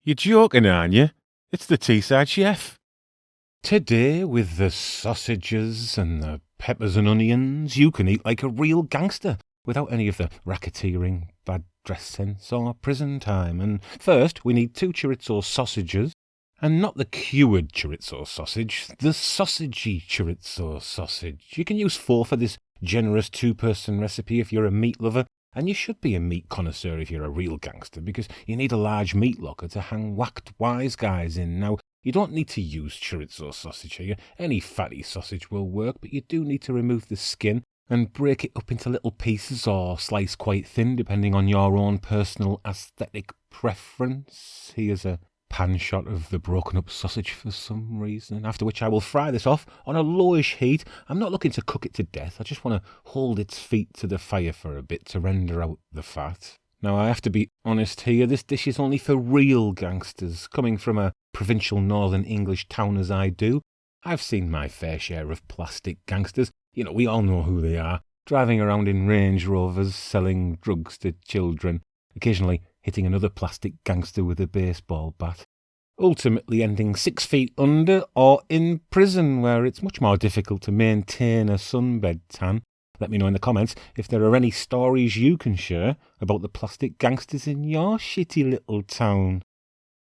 You're joking, aren't you? It's the Teesside Chef. Today, with the sausages and the peppers and onions, you can eat like a real gangster without any of the racketeering, bad dress sense or prison time. And first, we need 2 chorizo sausages, and not the cured chorizo sausage, the sausagey chorizo sausage. You can use 4 for this generous 2-person recipe if you're a meat lover. And you should be a meat connoisseur if you're a real gangster, because you need a large meat locker to hang whacked wiseguys in. Now, you don't need to use chorizo sausage here. Any fatty sausage will work, but you do need to remove the skin and break it up into little pieces or slice quite thin, depending on your own personal aesthetic preference. Here's a pan shot of the broken up sausage for some reason, after which I will fry this off on a lowish heat. I'm not looking to cook it to death, I just want to hold its feet to the fire for a bit to render out the fat. Now I have to be honest here, this dish is only for real gangsters. Coming from a provincial northern English town as I do, I've seen my fair share of plastic gangsters. You know, we all know who they are, driving around in Range Rovers, selling drugs to children, occasionally hitting another plastic gangster with a baseball bat, ultimately ending 6 feet under or in prison, where it's much more difficult to maintain a sunbed tan. Let me know in the comments if there are any stories you can share about the plastic gangsters in your shitty little town.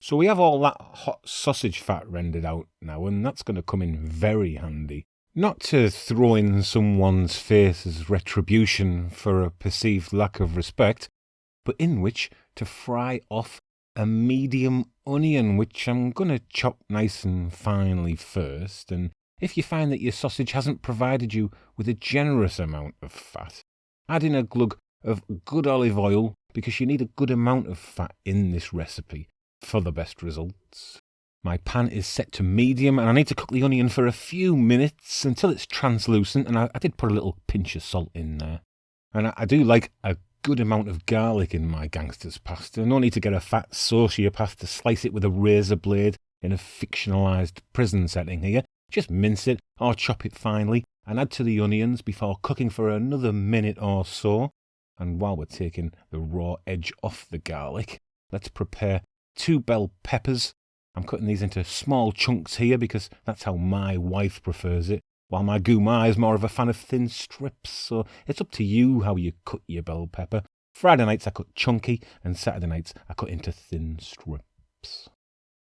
So we have all that hot sausage fat rendered out now, and that's going to come in very handy. Not to throw in someone's face as retribution for a perceived lack of respect, but in which to fry off a medium onion, which I'm going to chop nice and finely first. And if you find that your sausage hasn't provided you with a generous amount of fat, add in a glug of good olive oil, because you need a good amount of fat in this recipe for the best results. My pan is set to medium, and I need to cook the onion for a few minutes until it's translucent, and I did put a little pinch of salt in there. And I do like a good amount of garlic in my gangster's pasta. No need to get a fat sociopath to slice it with a razor blade in a fictionalised prison setting here. Just mince it or chop it finely and add to the onions before cooking for another minute or so. And while we're taking the raw edge off the garlic, let's prepare 2 bell peppers. I'm cutting these into small chunks here because that's how my wife prefers it, while my gourmet is more of a fan of thin strips, so it's up to you how you cut your bell pepper. Friday nights I cut chunky, and Saturday nights I cut into thin strips.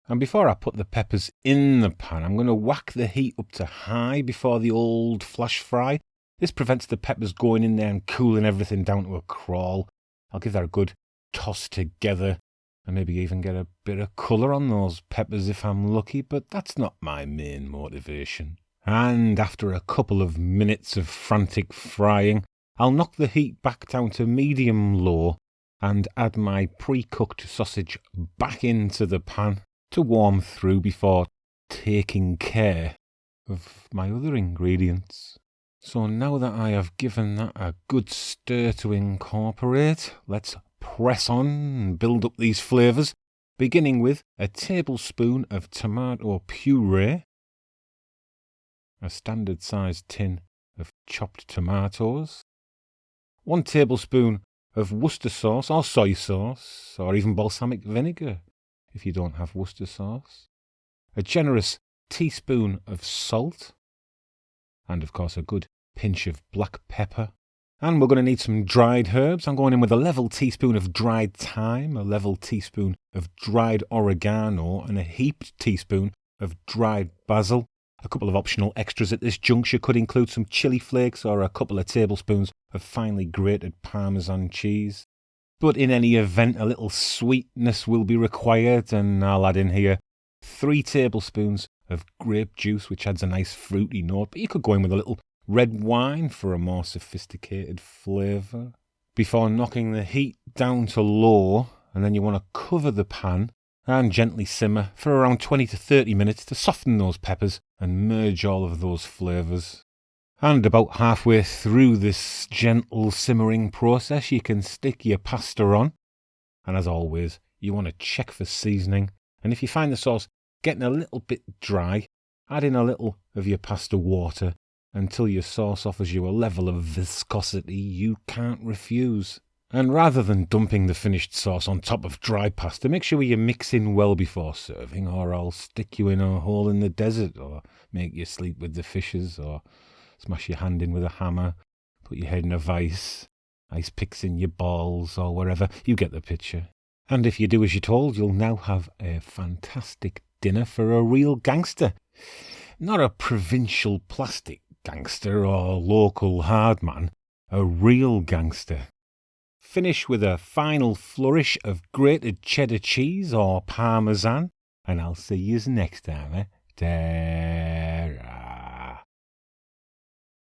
And before I put the peppers in the pan, I'm going to whack the heat up to high before the old flash fry. This prevents the peppers going in there and cooling everything down to a crawl. I'll give that a good toss together, and maybe even get a bit of colour on those peppers if I'm lucky, but that's not my main motivation. And after a couple of minutes of frantic frying, I'll knock the heat back down to medium-low and add my pre-cooked sausage back into the pan to warm through before taking care of my other ingredients. So now that I have given that a good stir to incorporate, let's press on and build up these flavours, beginning with a tablespoon of tomato puree, a standard-sized tin of chopped tomatoes, 1 tablespoon of Worcester sauce or soy sauce, or even balsamic vinegar if you don't have Worcester sauce, a generous teaspoon of salt, and of course a good pinch of black pepper. And we're going to need some dried herbs. I'm going in with a level teaspoon of dried thyme, a level teaspoon of dried oregano, and a heaped teaspoon of dried basil. A couple of optional extras at this juncture could include some chili flakes or a couple of tablespoons of finely grated Parmesan cheese. But in any event, a little sweetness will be required, and I'll add in here 3 tablespoons of grape juice, which adds a nice fruity note, but you could go in with a little red wine for a more sophisticated flavour. Before knocking the heat down to low, and then you want to cover the pan and gently simmer for around 20 to 30 minutes to soften those peppers and merge all of those flavours. And about halfway through this gentle simmering process, you can stick your pasta on. And as always, you want to check for seasoning. And if you find the sauce getting a little bit dry, add in a little of your pasta water until your sauce offers you a level of viscosity you can't refuse. And rather than dumping the finished sauce on top of dry pasta, make sure you mix in well before serving, or I'll stick you in a hole in the desert, or make you sleep with the fishes, or smash your hand in with a hammer, put your head in a vice, ice picks in your balls, or wherever. You get the picture. And if you do as you're told, you'll now have a fantastic dinner for a real gangster. Not a provincial plastic gangster or local hard man, a real gangster. Finish with a final flourish of grated cheddar cheese or parmesan, and I'll see yous next time, eh? Ta